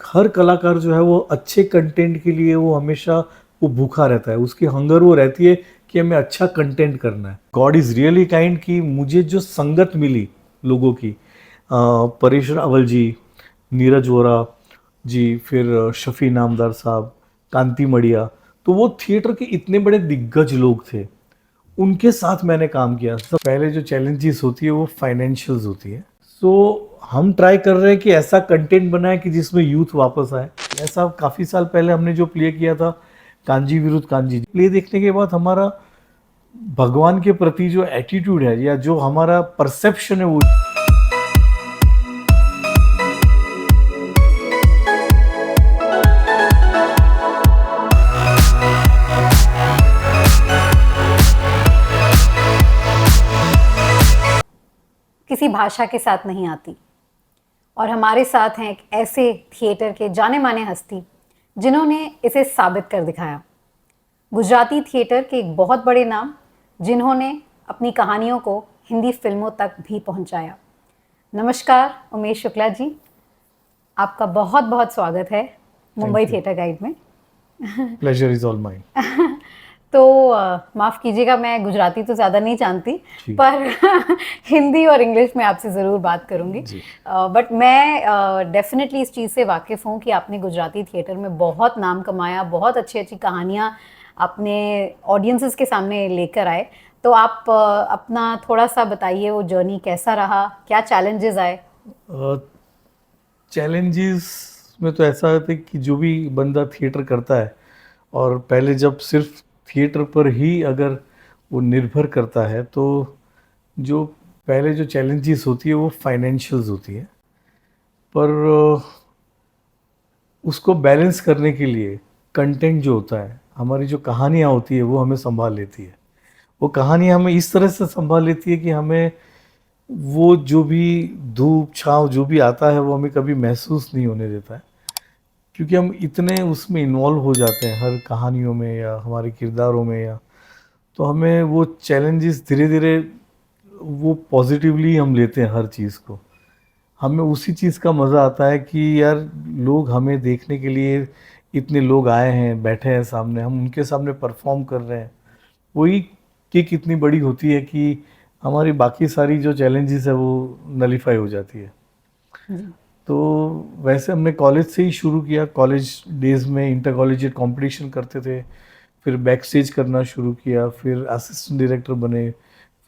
हर कलाकार जो है वो अच्छे कंटेंट के लिए वो हमेशा वो भूखा रहता है, उसकी हंगर वो रहती है कि हमें अच्छा कंटेंट करना है। गॉड इज़ रियली काइंड कि मुझे जो संगत मिली लोगों की, परेश रावल जी, नीरज वोरा जी, फिर शफी नामदार साहब, कांति मड़िया, तो वो थिएटर के इतने बड़े दिग्गज लोग थे, उनके साथ मैंने काम किया। सब पहले जो चैलेंजेस होती है वो फाइनेंशियल्स होती है। सो हम ट्राई कर रहे हैं कि ऐसा कंटेंट बनाए कि जिसमें यूथ वापस आए। ऐसा काफ़ी साल पहले हमने जो प्ले किया था कांजी विरुद्ध कांजी, प्ले देखने के बाद हमारा भगवान के प्रति जो एटीट्यूड है या जो हमारा परसेप्शन है वो किसी भाषा के साथ नहीं आती। और हमारे साथ हैं एक ऐसे थिएटर के जाने माने हस्ती जिन्होंने इसे साबित कर दिखाया। गुजराती थिएटर के एक बहुत बड़े नाम जिन्होंने अपनी कहानियों को हिंदी फिल्मों तक भी पहुंचाया। नमस्कार उमेश शुक्ला जी, आपका बहुत बहुत स्वागत है मुंबई थिएटर गाइड में। Pleasure is all mine. तो माफ़ कीजिएगा, मैं गुजराती तो ज़्यादा नहीं जानती, पर हिंदी और इंग्लिश में आपसे ज़रूर बात करूँगी। बट मैं डेफिनेटली इस चीज़ से वाकिफ़ हूँ कि आपने गुजराती थिएटर में बहुत नाम कमाया, बहुत अच्छी अच्छी कहानियाँ अपने ऑडियंसेस के सामने लेकर आए। तो आप अपना थोड़ा सा बताइए, वो जर्नी कैसा रहा, क्या चैलेंजेस आए? चैलेंजेस में तो ऐसा होता है कि जो भी बंदा थिएटर करता है और पहले जब सिर्फ थिएटर पर ही अगर वो निर्भर करता है तो जो पहले जो चैलेंजेस होती है वो फाइनेंशियल्स होती है, पर उसको बैलेंस करने के लिए कंटेंट जो होता है, हमारी जो कहानियाँ होती है वो हमें संभाल लेती है। वो कहानियाँ हमें इस तरह से संभाल लेती है कि हमें वो जो भी धूप छाँव जो भी आता है वो हमें कभी महसूस नहीं होने देता है, क्योंकि हम इतने उसमें इन्वॉल्व हो जाते हैं हर कहानियों में या हमारे किरदारों में, या तो हमें वो चैलेंजेस धीरे धीरे वो पॉजिटिवली हम लेते हैं हर चीज़ को। हमें उसी चीज़ का मज़ा आता है कि यार लोग हमें देखने के लिए इतने लोग आए हैं, बैठे हैं सामने, हम उनके सामने परफॉर्म कर रहे हैं। वही किक इतनी बड़ी होती है कि हमारी बाकी सारी जो चैलेंजेस है वो नलीफाई हो जाती है। तो वैसे हमने कॉलेज से ही शुरू किया। कॉलेज डेज में इंटर कॉलेजिएट कंपटीशन करते थे, फिर बैक स्टेज करना शुरू किया, फिर असिस्टेंट डायरेक्टर बने,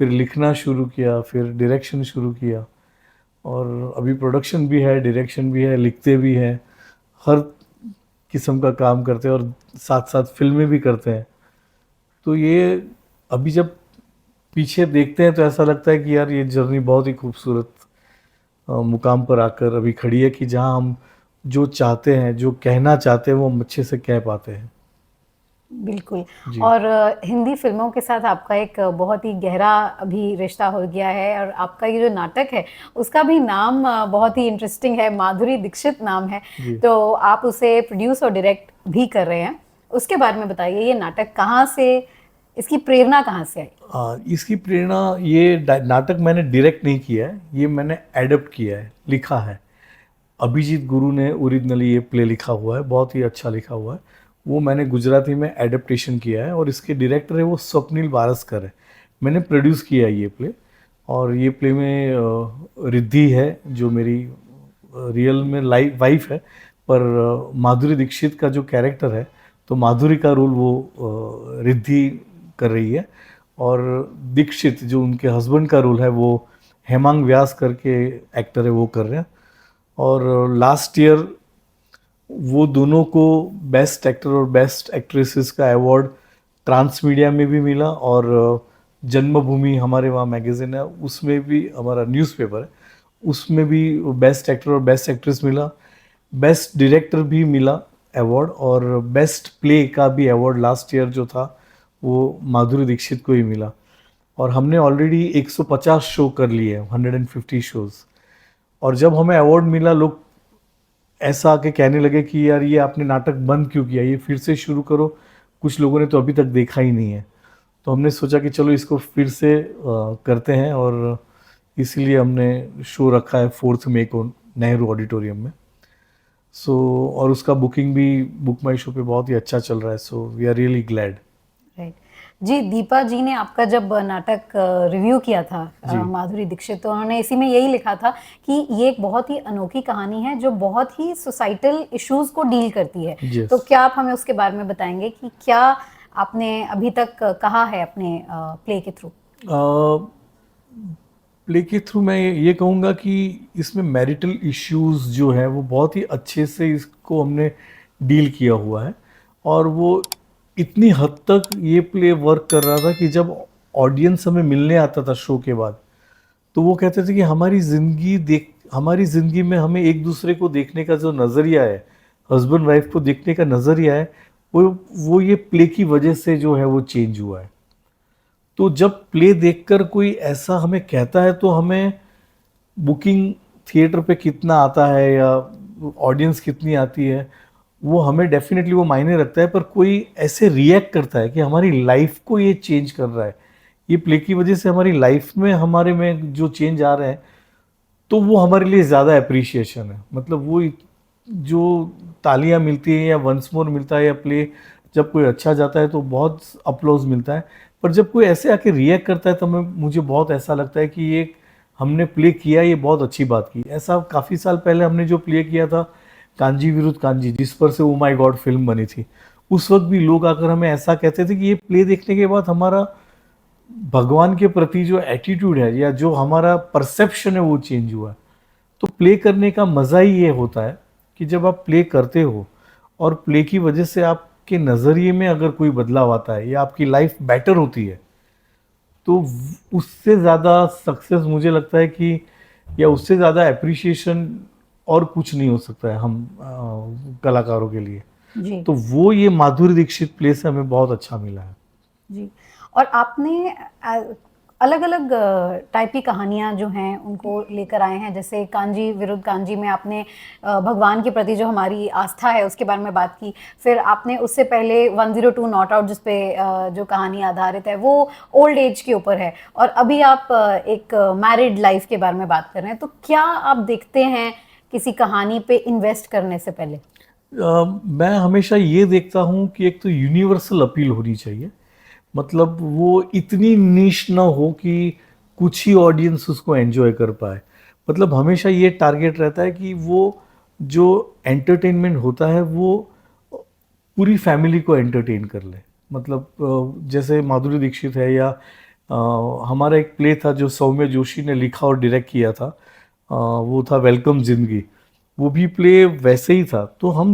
फिर लिखना शुरू किया, फिर डायरेक्शन शुरू किया, और अभी प्रोडक्शन भी है, डायरेक्शन भी है, लिखते भी हैं, हर किस्म का काम करते हैं और साथ साथ फिल्में भी करते हैं। तो ये अभी जब पीछे देखते हैं तो ऐसा लगता है कि यार ये जर्नी बहुत ही खूबसूरत मुकाम पर आकर अभी खड़ी है कि जहां हम जो चाहते हैं, जो कहना चाहते हैं वो हम अच्छे से कह पाते हैं। बिल्कुल। और हिंदी फिल्मों के साथ आपका एक बहुत ही गहरा अभी रिश्ता हो गया है, और आपका ये जो नाटक है उसका भी नाम बहुत ही इंटरेस्टिंग है, माधुरी दीक्षित नाम है। तो आप उसे प्रोड्यूस और डायरेक्ट भी कर रहे हैं, उसके बारे में बताइए। ये नाटक कहाँ से, इसकी प्रेरणा कहाँ से आई? इसकी प्रेरणा, ये नाटक मैंने डायरेक्ट नहीं किया है, ये मैंने एडप्ट किया है, लिखा है। अभिजीत गुरु ने ओरिजिनली ये प्ले लिखा हुआ है, बहुत ही अच्छा लिखा हुआ है। वो मैंने गुजराती में एडेप्टेशन किया है और इसके डायरेक्टर है वो स्वप्निल बारस्कर है। मैंने प्रोड्यूस किया है ये प्ले, और ये प्ले में रिद्धि है जो मेरी रियल में वाइफ है, पर माधुरी दीक्षित का जो कैरेक्टर है तो माधुरी का रोल वो रिद्धि कर रही है, और दीक्षित जो उनके हस्बैंड का रोल है वो हेमांग व्यास करके एक्टर है वो कर रहे हैं। और लास्ट ईयर वो दोनों को बेस्ट एक्टर और बेस्ट एक्ट्रेसेस का अवार्ड ट्रांस मीडिया में भी मिला, और जन्मभूमि हमारे वहाँ मैगजीन है उसमें भी, हमारा न्यूज़पेपर है उसमें भी बेस्ट एक्टर और बेस्ट एक्ट्रेस मिला, बेस्ट डायरेक्टर भी मिला अवार्ड, और बेस्ट प्ले का भी अवार्ड लास्ट ईयर जो था वो माधुरी दीक्षित को ही मिला। और हमने ऑलरेडी 150 शो कर लिए, 150 शोज़। और जब हमें अवार्ड मिला लोग ऐसा आके कहने लगे कि यार ये आपने नाटक बंद क्यों किया, ये फिर से शुरू करो, कुछ लोगों ने तो अभी तक देखा ही नहीं है। तो हमने सोचा कि चलो इसको फिर से करते हैं, और इसीलिए हमने शो रखा है 4 मई को नेहरू ऑडिटोरियम में। सो और उसका बुकिंग भी बुक माई शो पे बहुत ही अच्छा चल रहा है, so we are really glad. Right. जी, दीपा जी ने आपका जब नाटक रिव्यू किया था जी। माधुरी दीक्षित, तो उन्होंने इसी में यही लिखा था कि ये एक बहुत ही अनोखी कहानी है जो बहुत ही सोसाइटल इश्यूज को डील करती है। Yes. तो क्या आप हमें उसके बारे में बताएंगे कि क्या आपने अभी तक कहा है अपने प्ले के थ्रू? प्ले के थ्रू मैं ये कहूँगा कि इसमें मैरिटल इश्यूज जो है वो बहुत ही अच्छे से इसको हमने डील किया हुआ है, और वो इतनी हद तक ये प्ले वर्क कर रहा था कि जब ऑडियंस हमें मिलने आता था शो के बाद, तो वो कहते थे कि हमारी ज़िंदगी में हमें एक दूसरे को देखने का जो नज़रिया है, हस्बैंड वाइफ को देखने का नज़रिया है, वो ये प्ले की वजह से जो है वो चेंज हुआ है। तो जब प्ले देखकर कोई ऐसा हमें कहता है तो हमें बुकिंग थिएटर पे कितना आता है या ऑडियंस कितनी आती है, वो हमें डेफिनेटली वो मायने रखता है, पर कोई ऐसे रिएक्ट करता है कि हमारी लाइफ को ये चेंज कर रहा है, ये प्ले की वजह से हमारी लाइफ में हमारे में जो चेंज आ रहे हैं, तो वो हमारे लिए ज़्यादा अप्रिशिएशन है। मतलब वो जो तालियां मिलती हैं या वंस मोर मिलता है, या प्ले जब कोई अच्छा जाता है तो बहुत अप्लॉज मिलता है, पर जब कोई ऐसे आके रिएक्ट करता है तो मुझे बहुत ऐसा लगता है कि ये हमने प्ले किया, ये बहुत अच्छी बात की। ऐसा काफ़ी साल पहले हमने जो प्ले किया था कांजी विरुद्ध कांजी, जिस पर से ओ माय गॉड फिल्म बनी थी, उस वक्त भी लोग आकर हमें ऐसा कहते थे कि ये प्ले देखने के बाद हमारा भगवान के प्रति जो एटीट्यूड है या जो हमारा परसेप्शन है वो चेंज हुआ है। तो प्ले करने का मज़ा ही ये होता है कि जब आप प्ले करते हो और प्ले की वजह से आपके नज़रिए में अगर कोई बदलाव आता है या आपकी लाइफ बेटर होती है, तो उससे ज़्यादा सक्सेस मुझे लगता है कि, या उससे ज़्यादा एप्रिसिएशन और कुछ नहीं हो सकता है हम कलाकारों के लिए। जी तो वो ये माधुरी दीक्षित प्ले से हमें बहुत अच्छा मिला है। जी। और आपने अलग अलग टाइप की कहानियां जो हैं उनको लेकर आए हैं, जैसे कांजी विरुद्ध कांजी में आपने भगवान के प्रति जो हमारी आस्था है उसके बारे में बात की। फिर आपने उससे पहले 102 नॉट आउट, जिस पे जो कहानी आधारित है वो ओल्ड एज के ऊपर है, और अभी आप एक मैरिड लाइफ के बारे में बात कर रहे हैं। तो क्या आप देखते हैं किसी कहानी पे इन्वेस्ट करने से पहले? मैं हमेशा ये देखता हूँ कि एक तो यूनिवर्सल अपील होनी चाहिए, मतलब वो इतनी निश ना हो कि कुछ ही ऑडियंस उसको एंजॉय कर पाए। मतलब हमेशा ये टारगेट रहता है कि वो जो एंटरटेनमेंट होता है वो पूरी फैमिली को एंटरटेन कर ले। मतलब जैसे माधुरी दीक्षित है, या हमारा एक प्ले था जो सौम्य जोशी ने लिखा और डायरेक्ट किया था, वो था वेलकम जिंदगी, वो भी प्ले वैसे ही था। तो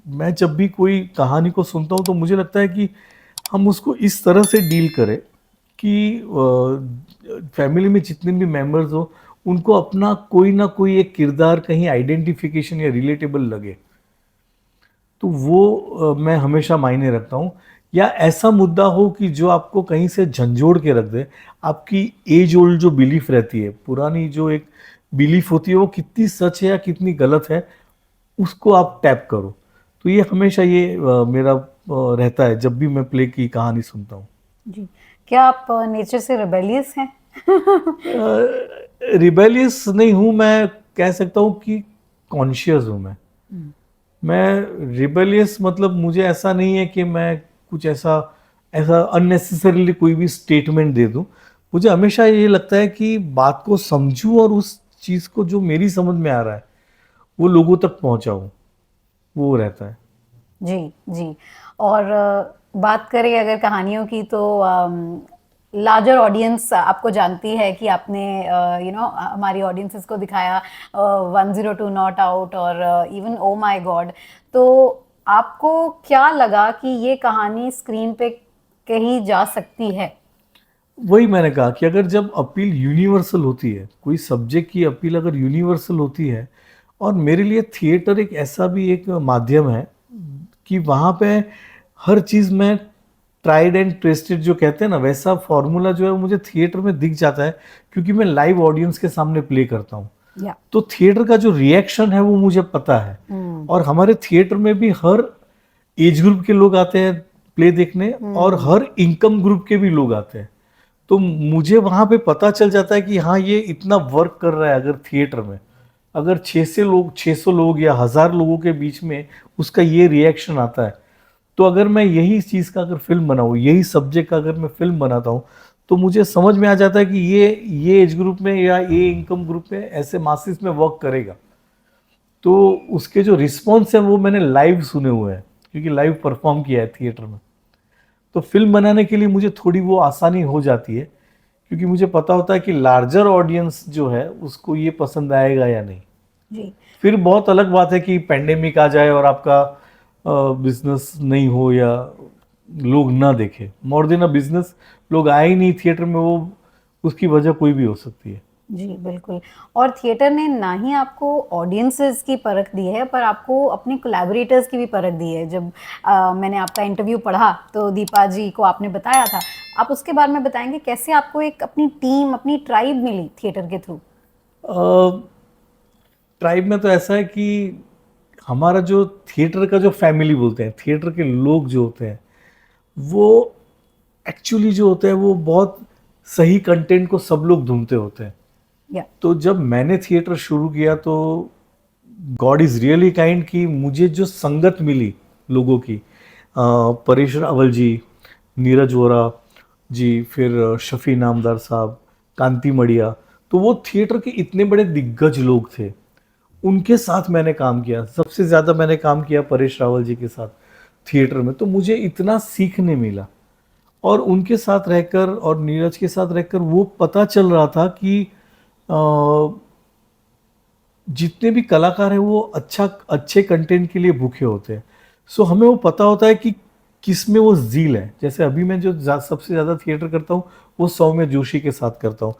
मैं जब भी कोई कहानी को सुनता हूँ तो मुझे लगता है कि हम उसको इस तरह से डील करें कि फैमिली में जितने भी मेंबर्स हो उनको अपना कोई ना कोई एक किरदार कहीं आइडेंटिफिकेशन या रिलेटेबल लगे। तो वो मैं हमेशा मायने रखता हूँ। या ऐसा मुद्दा हो कि जो आपको कहीं से झंझोड़ के रख दे, आपकी एज ओल्ड जो बिलीफ रहती है, पुरानी जो एक बिलीफ होती है, वो कितनी सच है या कितनी गलत है, उसको आप टैप करो। तो ये हमेशा ये मेरा रहता है जब भी मैं प्ले की कहानी सुनता हूँ। जी। क्या आप नेचर से रिबेलियस हैं? रिबेलियस नहीं हूँ, मैं कह सकता हूँ कि कॉन्शियस हूँ मैं रिबेलियस मतलब मुझे ऐसा नहीं है कि मैं कुछ ऐसा ऐसा अननेसेसरीली कोई भी स्टेटमेंट दे दूं। मुझे हमेशा ये लगता है कि बात को समझूं और उस चीज़ को जो मेरी समझ में आ रहा है वो लोगों तक पहुंचाऊं, वो रहता है। जी जी। और बात करें अगर कहानियों की, तो लार्जर ऑडियंस आपको जानती है कि आपने हमारी ऑडियंसेस को दिखाया 102 नॉट आउट और इवन ओ माय गॉड। तो आपको क्या लगा कि ये कहानी स्क्रीन पे कही जा सकती है? वही मैंने कहा कि अगर जब अपील यूनिवर्सल होती है, कोई सब्जेक्ट की अपील अगर यूनिवर्सल होती है, और मेरे लिए थिएटर एक ऐसा भी एक माध्यम है कि वहाँ पे हर चीज़ में ट्राइड एंड टेस्टेड जो कहते हैं ना, वैसा फॉर्मूला जो है वो मुझे थिएटर में दिख जाता है, क्योंकि मैं लाइव ऑडियंस के सामने प्ले करता हूँ। तो थिएटर का जो रिएक्शन है वो मुझे पता है। और हमारे थिएटर में भी हर एज ग्रुप के लोग आते हैं प्ले देखने, और हर इनकम ग्रुप के भी लोग आते हैं। तो मुझे वहाँ पे पता चल जाता है कि हाँ ये इतना वर्क कर रहा है अगर थिएटर में, अगर 600 लोग या 1000 लोगों के बीच में उसका ये रिएक्शन आता है, तो अगर मैं यही चीज़ का अगर फिल्म बनाऊँ, यही सब्जेक्ट का अगर मैं फिल्म बनाता हूँ, तो मुझे समझ में आ जाता है कि ये एज ग्रुप में या ये इनकम ग्रुप में ऐसे मासिस में वर्क करेगा। तो उसके जो रिस्पॉन्स है वो मैंने लाइव सुने हुए हैं, क्योंकि लाइव परफॉर्म किया है थिएटर में। तो फिल्म बनाने के लिए मुझे थोड़ी वो आसानी हो जाती है, क्योंकि मुझे पता होता है कि लार्जर ऑडियंस जो है उसको ये पसंद आएगा या नहीं। जी। फिर बहुत अलग बात है कि पेंडेमिक आ जाए और आपका बिजनेस नहीं हो या लोग ना देखे। मोर देन अ बिजनेस, लोग आए ही नहीं थिएटर में, वो उसकी वजह कोई भी हो सकती है। जी बिल्कुल। और थिएटर ने ना ही आपको ऑडियंसेस की परख दी है, पर आपको अपने कोलैबोरेटर्स की भी परख दी है। जब मैंने आपका इंटरव्यू पढ़ा तो दीपा जी को आपने बताया था, आप उसके बारे में बताएंगे कैसे आपको एक अपनी टीम, अपनी ट्राइब मिली थिएटर के थ्रू? ट्राइब में तो ऐसा है कि हमारा जो थिएटर का जो फैमिली बोलते हैं, थिएटर के लोग जो होते हैं, वो एक्चुअली जो होते हैं वो बहुत सही कंटेंट को सब लोग ढूंढते होते हैं। या तो जब मैंने थिएटर शुरू किया तो गॉड इज़ रियली काइंड कि मुझे जो संगत मिली लोगों की, परेश रावल जी, नीरज वोरा जी, फिर शफी नामदार साहब, कांति मड़िया, तो वो थिएटर के इतने बड़े दिग्गज लोग थे, उनके साथ मैंने काम किया। सबसे ज़्यादा मैंने काम किया परेश रावल जी के साथ थिएटर में, तो मुझे इतना सीखने मिला। और उनके साथ रहकर और नीरज के साथ रहकर वो पता चल रहा था कि जितने भी कलाकार हैं वो अच्छे कंटेंट के लिए भूखे होते हैं। सो हमें वो पता होता है कि किस में वो ज़ील है। जैसे अभी मैं जो सबसे ज़्यादा थिएटर करता हूँ वो सौम्य जोशी के साथ करता हूँ।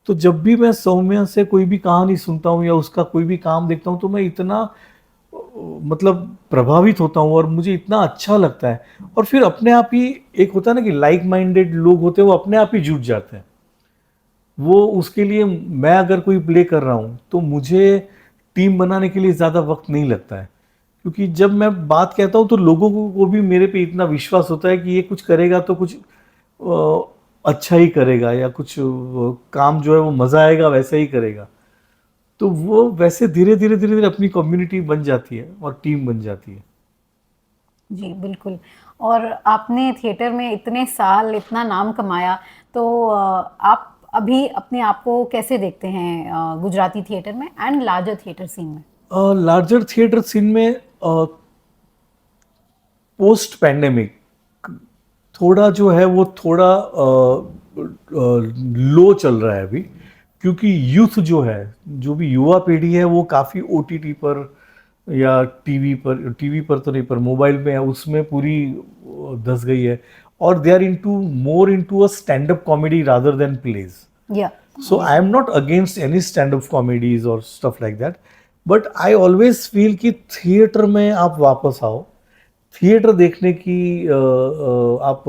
तो जब भी मैं सौम्य से कोई भी कहानी सुनता हूँ या उसका कोई भी काम देखता हूँ तो मैं इतना मतलब प्रभावित होता हूँ और मुझे इतना अच्छा लगता है। और फिर अपने आप ही एक होता है ना कि लाइक माइंडेड लोग होते हैं, वो अपने आप ही जुट जाते हैं। वो उसके लिए मैं अगर कोई प्ले कर रहा हूँ तो मुझे टीम बनाने के लिए ज़्यादा वक्त नहीं लगता है, क्योंकि जब मैं बात कहता हूँ तो लोगों को भी मेरे पे इतना विश्वास होता है कि ये कुछ करेगा तो कुछ अच्छा ही करेगा, या कुछ काम जो है वो मज़ा आएगा वैसा ही करेगा। तो वो वैसे धीरे धीरे धीरे धीरे अपनी कम्युनिटी बन जाती है और टीम बन जाती है। जी बिल्कुल। और आपने थिएटर में इतने साल इतना नाम कमाया, तो आप अभी अपने आप को कैसे देखते हैं गुजराती थिएटर में एंड लार्जर थिएटर सीन में? लार्जर थिएटर सीन में पोस्ट पैंडेमिक थोड़ा जो है वो थोड़ा लो चल रहा है अभी, क्योंकि यूथ जो है, जो भी युवा पीढ़ी है वो काफ़ी ओटीटी पर या टीवी पर तो नहीं, पर मोबाइल में है, उसमें पूरी धस गई है। और they are into more into a stand up comedy rather than plays. या So I am not against any stand-up comedies or stuff like that, but I always feel कि थिएटर में आप वापस आओ, थिएटर देखने की आप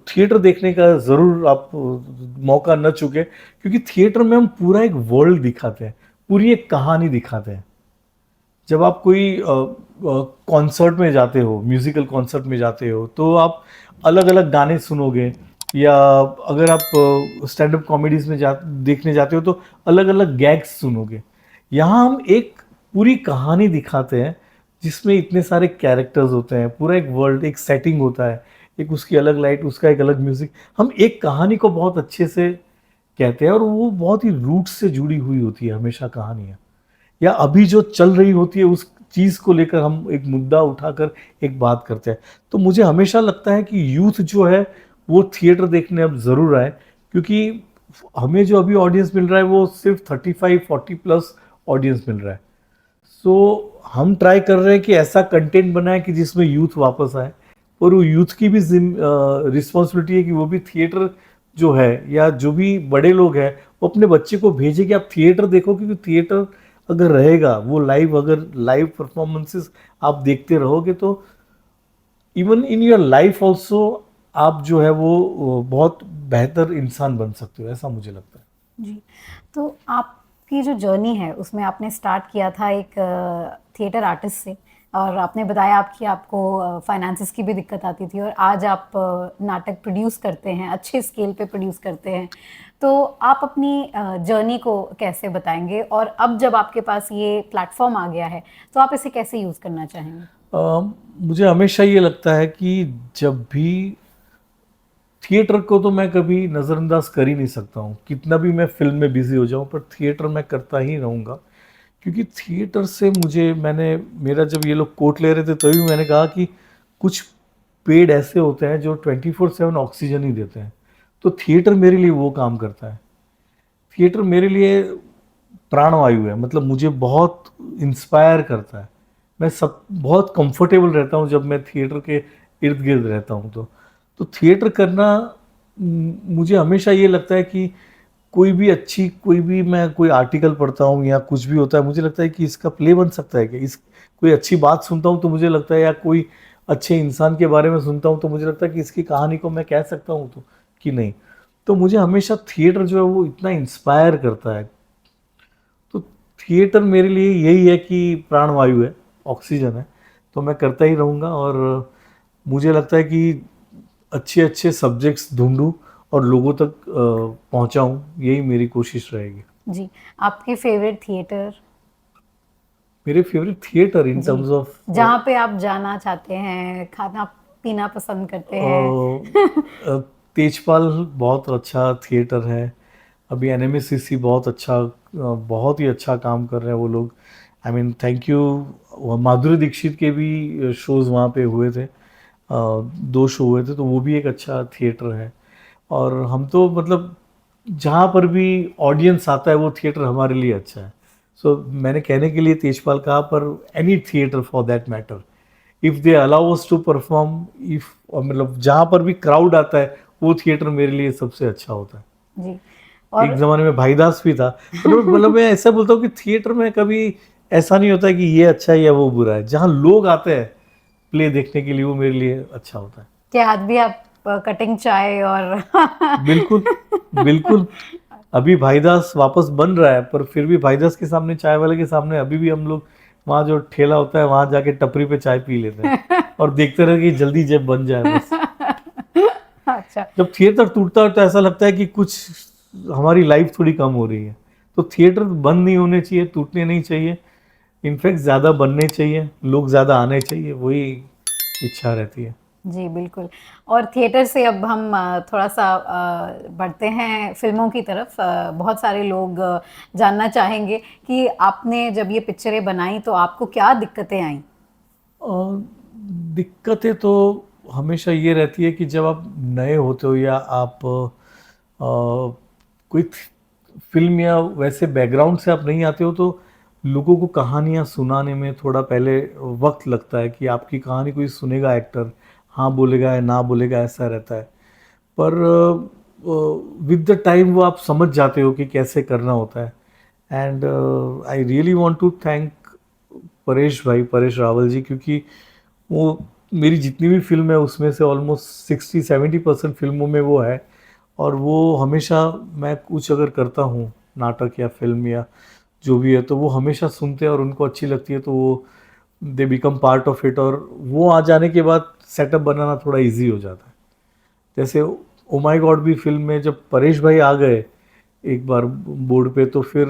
थिएटर देखने का ज़रूर आप मौका न चुके, क्योंकि थिएटर में हम पूरा एक वर्ल्ड दिखाते हैं, पूरी एक कहानी दिखाते हैं। जब आप कोई कॉन्सर्ट में जाते हो, म्यूजिकल कॉन्सर्ट में जाते हो, तो आप अलग अलग गाने सुनोगे, या अगर आप स्टैंड अप कॉमेडीज में देखने जाते हो तो अलग अलग गैग्स सुनोगे। यहाँ हम एक पूरी कहानी दिखाते हैं जिसमें इतने सारे कैरेक्टर्स होते हैं, पूरा एक वर्ल्ड, एक सेटिंग होता है, एक उसकी अलग लाइट, उसका एक अलग म्यूजिक। हम एक कहानी को बहुत अच्छे से कहते हैं और वो बहुत ही रूट से जुड़ी हुई होती है हमेशा कहानियाँ, या अभी जो चल रही होती है उस चीज़ को लेकर हम एक मुद्दा उठाकर एक बात करते हैं। तो मुझे हमेशा लगता है कि यूथ जो है वो थिएटर देखने अब ज़रूर आए, क्योंकि हमें जो अभी ऑडियंस मिल रहा है वो सिर्फ 35-40 प्लस ऑडियंस मिल रहा है। सो हम ट्राई कर रहे हैं कि ऐसा कंटेंट बनाए कि जिसमें यूथ वापस आए, और वो यूथ की भी रिस्पॉन्सिबिलिटी है कि वो भी थिएटर जो है, या जो भी बड़े लोग हैं, वो अपने बच्चे को भेजे कि आप थिएटर देखो, क्योंकि थिएटर अगर रहेगा, वो अगर लाइव परफॉर्मेंसेस आप देखते रहोगे तो even in your life also आप जो है वो बहुत बेहतर इंसान बन सकते हो, ऐसा मुझे लगता है। जी। तो आपकी जो जर्नी है उसमें आपने स्टार्ट किया था एक थिएटर आर्टिस्ट से, और आपने बताया आपकी आपको फाइनेंसिस की भी दिक्कत आती थी, और आज आप नाटक प्रोड्यूस करते हैं, अच्छे स्केल पे प्रोड्यूस करते हैं। तो आप अपनी जर्नी को कैसे बताएंगे, और अब जब आपके पास ये प्लेटफॉर्म आ गया है तो आप इसे कैसे यूज़ करना चाहेंगे? मुझे हमेशा ये लगता है कि जब भी थिएटर को तो मैं कभी नज़रअंदाज कर ही नहीं सकता हूँ, कितना भी मैं फिल्म में बिजी हो जाऊँ, पर थिएटर मैं करता ही रहूँगा। क्योंकि थिएटर से मेरा जब ये लोग कोट ले रहे थे तभी मैंने कहा कि कुछ पेड़ ऐसे होते हैं जो 24/7 ऑक्सीजन ही देते हैं, तो थिएटर मेरे लिए वो काम करता है। थिएटर मेरे लिए प्राणवायु है, मतलब मुझे बहुत इंस्पायर करता है। मैं सब बहुत कंफर्टेबल रहता हूँ जब मैं थिएटर के इर्द गिर्द रहता हूँ। तो थिएटर करना मुझे हमेशा ये लगता है कि मैं कोई आर्टिकल पढ़ता हूँ या कुछ भी होता है, मुझे लगता है कि इसका प्ले बन सकता है कि कोई अच्छी बात सुनता हूँ तो मुझे लगता है, या कोई अच्छे इंसान के बारे में सुनता हूँ तो मुझे लगता है कि इसकी कहानी को मैं कह सकता हूँ तो कि नहीं। तो मुझे हमेशा थिएटर जो है वो इतना इंस्पायर करता है। तो थिएटर मेरे लिए यही है कि प्राणवायु है, ऑक्सीजन है, तो मैं करता ही रहूँगा। और मुझे लगता है कि अच्छे अच्छे सब्जेक्ट्स ढूंढूं और लोगों तक पहुंचाऊं, यही मेरी कोशिश रहेगी। जी, आपके फेवरेट थिएटर? मेरे फेवरेट थिएटर इन जी, टर्म्स ऑफ जहाँ पे आप जाना चाहते हैं, खाना पीना पसंद करते हैं? तेजपाल बहुत अच्छा थिएटर है। अभी एनएमएससीसी बहुत ही अच्छा काम कर रहे हैं वो लोग। I mean thank you. Madhuri Dixit के भी शोज वहाँ पे हुए थे, 2 शो हुए थे, तो वो भी एक अच्छा थिएटर है। और हम तो मतलब जहाँ पर भी ऑडियंस आता है वो थिएटर हमारे लिए अच्छा है। सो मैंने कहने के लिए तेजपाल कहा, पर any theatre for that matter, if they allow us to perform, if मतलब जहाँ पर भी क्राउड आता है वो थिएटर मेरे लिए सबसे अच्छा होता है। जी, और एक ज़माने में भाईदास भी था, मतलब मैं ऐसा बोलता हूँ कि थिएटर में कभी ऐसा नहीं होता कि ये अच्छा है या वो बुरा है। जहाँ लोग आते हैं प्ले देखने के लिए वो मेरे लिए अच्छा होता है। क्या आज भी आप कटिंग चाय और बिल्कुल, बिल्कुल। अभी भाईदास वापस बन रहा है, पर फिर भी भाईदास के सामने, चाय वाले के सामने अभी भी हम लोग वहाँ जो ठेला होता है वहाँ जाके टपरी पे चाय पी लेते हैं और देखते रहे कि जल्दी जब बन जाए बस। अच्छा, जब थिएटर टूटता है तो ऐसा लगता है कि कुछ हमारी लाइफ थोड़ी कम हो रही है। तो थिएटर बंद नहीं होने चाहिए, टूटने नहीं चाहिए, इनफैक्ट ज़्यादा बनने चाहिए, लोग ज़्यादा आने चाहिए, वही इच्छा रहती है। जी बिल्कुल। और थिएटर से अब हम थोड़ा सा बढ़ते हैं फिल्मों की तरफ। बहुत सारे लोग जानना चाहेंगे कि आपने जब ये पिक्चरें बनाई तो आपको क्या दिक्कतें आईं? और दिक्कतें तो हमेशा ये रहती है कि जब आप नए होते हो या आप कोई फिल्म या वैसे बैकग्राउंड से आप नहीं आते हो, तो लोगों को कहानियाँ सुनाने में थोड़ा पहले वक्त लगता है कि आपकी कहानी कोई सुनेगा, एक्टर हाँ बोलेगा या ना बोलेगा, ऐसा रहता है। पर विद द टाइम वो आप समझ जाते हो कि कैसे करना होता है। And I really want to thank Paresh Rawal ji, क्योंकि वो मेरी जितनी भी फिल्म है उसमें से ऑलमोस्ट 60-70% फिल्मों में वो है। और वो हमेशा, मैं कुछ अगर करता हूँ नाटक या फिल्म या जो भी है, तो वो हमेशा सुनते हैं और उनको अच्छी लगती है, तो वो they become part of it. और वो आ जाने के बाद सेटअप बनाना थोड़ा इजी हो जाता है। जैसे ओ माय गॉड भी फिल्म में जब परेश भाई आ गए एक बार बोर्ड पे, तो फिर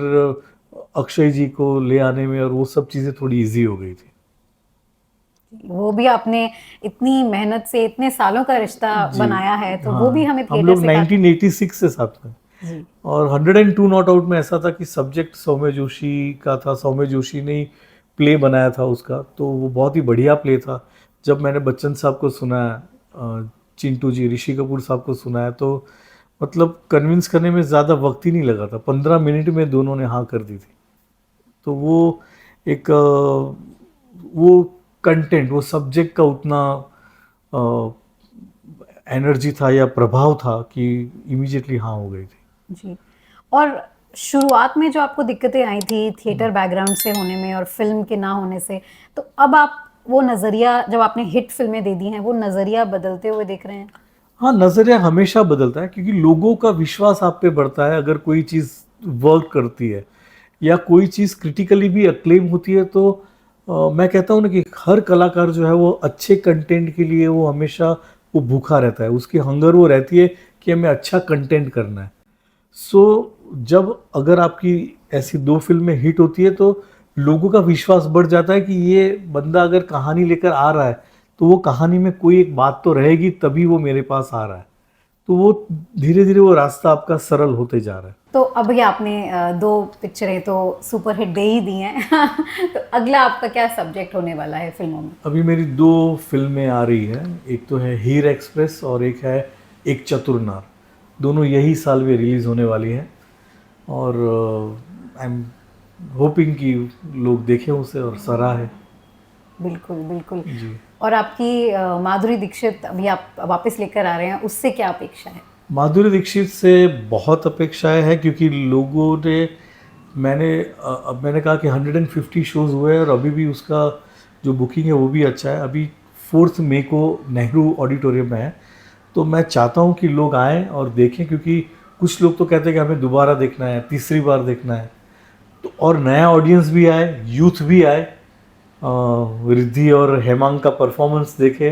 अक्षय जी को ले आने में और वो सब चीज़ें थोड़ी इजी हो गई थी। वो भी आपने इतनी मेहनत से इतने सालों का रिश्ता जी, बनाया है, तो हाँ, वो भी हमें हम थिएटर लोग से 1986 से साथ में। जी और 102 नॉट आउट में ऐसा था कि सब्जेक्ट सौम्य जोशी का था, सौम्य जोशी ने प्ले बनाया था उसका, तो वो बहुत ही बढ़िया प्ले था। जब मैंने बच्चन साहब को सुनाया, चिंटू जी, ऋषि कपूर साहब को सुनाया, तो मतलब कन्विंस करने में ज़्यादा वक्त ही नहीं लगा था, 15 मिनट में दोनों ने हाँ कर दी थी। तो वो एक वो कंटेंट, वो सब्जेक्ट का उतना एनर्जी था या प्रभाव था कि इमीडिएटली हाँ हो गई थी। जी। और शुरुआत में जो आपको दिक्कतें आई थी थिएटर बैकग्राउंड से होने में और फिल्म के ना होने से, तो अब आप वो नज़रिया, जब आपने हिट फिल्में दे दी हैं, वो नज़रिया बदलते हुए देख रहे हैं? हाँ, नज़रिया हमेशा बदलता है, क्योंकि लोगों का विश्वास आप पे बढ़ता है। अगर कोई चीज़ वर्क करती है या कोई चीज़ क्रिटिकली भी अक्लेम होती है, तो मैं कहता हूँ ना कि हर कलाकार जो है वो अच्छे कंटेंट के लिए वो हमेशा वो भूखा रहता है, उसकी हंगर वो रहती है कि हमें अच्छा कंटेंट करना है। सो जब अगर आपकी ऐसी 2 फ़िल्में हिट होती है तो लोगों का विश्वास बढ़ जाता है कि ये बंदा अगर कहानी लेकर आ रहा है, तो वो कहानी में कोई एक बात तो रहेगी तभी वो मेरे पास आ रहा है। तो वो धीरे-धीरे वो रास्ता आपका सरल होते जा रहा है। तो अभी आपने 2 पिक्चरें तो सुपर हिट दे ही दी हैं तो अगला आपका क्या सब्जेक्ट होने वाला है फिल्मों में? अभी मेरी 2 फ़िल्में आ रही हैं, एक तो है हीर एक्सप्रेस और एक है एक चतुर नार। दोनों यही साल में रिलीज़ होने वाली हैं और आई एम होपिंग कि लोग देखें उसे और सराहें। बिल्कुल, बिल्कुल। जी। और आपकी माधुरी दीक्षित अभी आप वापस लेकर आ रहे हैं, उससे क्या अपेक्षा है? माधुरी दीक्षित से बहुत अपेक्षाएं हैं क्योंकि लोगों ने अब मैंने कहा कि 150 शोज़ हुए हैं और अभी भी उसका जो बुकिंग है वो भी अच्छा है। अभी 4 मई को नेहरू ऑडिटोरियम में है, तो मैं चाहता हूँ कि लोग आएँ और देखें क्योंकि कुछ लोग तो कहते हैं कि हमें दोबारा देखना है, तीसरी बार देखना है। तो और नया ऑडियंस भी आए, यूथ भी आए, रिद्धि और हेमांग का परफॉर्मेंस देखे,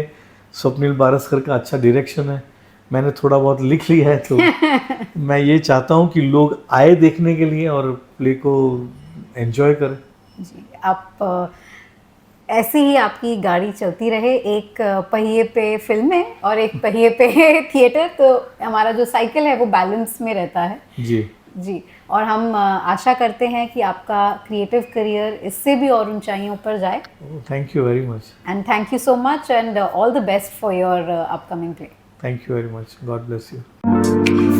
स्वप्निल बारस्कर का अच्छा डायरेक्शन है, मैंने थोड़ा बहुत लिख लिया है, तो मैं ये चाहता हूँ कि लोग आए देखने के लिए और प्ले को एंजॉय करें। जी, आप ऐसी ही आपकी गाड़ी चलती रहे, एक पहिए पे फ़िल्में और एक पहिए पे थिएटर, तो हमारा जो साइकिल है वो बैलेंस में रहता है। जी, जी, और हम आशा करते हैं कि आपका क्रिएटिव करियर इससे भी और ऊंचाइयों पर जाए। Thank you very much. And thank you so much and all the best for your upcoming play. Thank you very much. God bless you.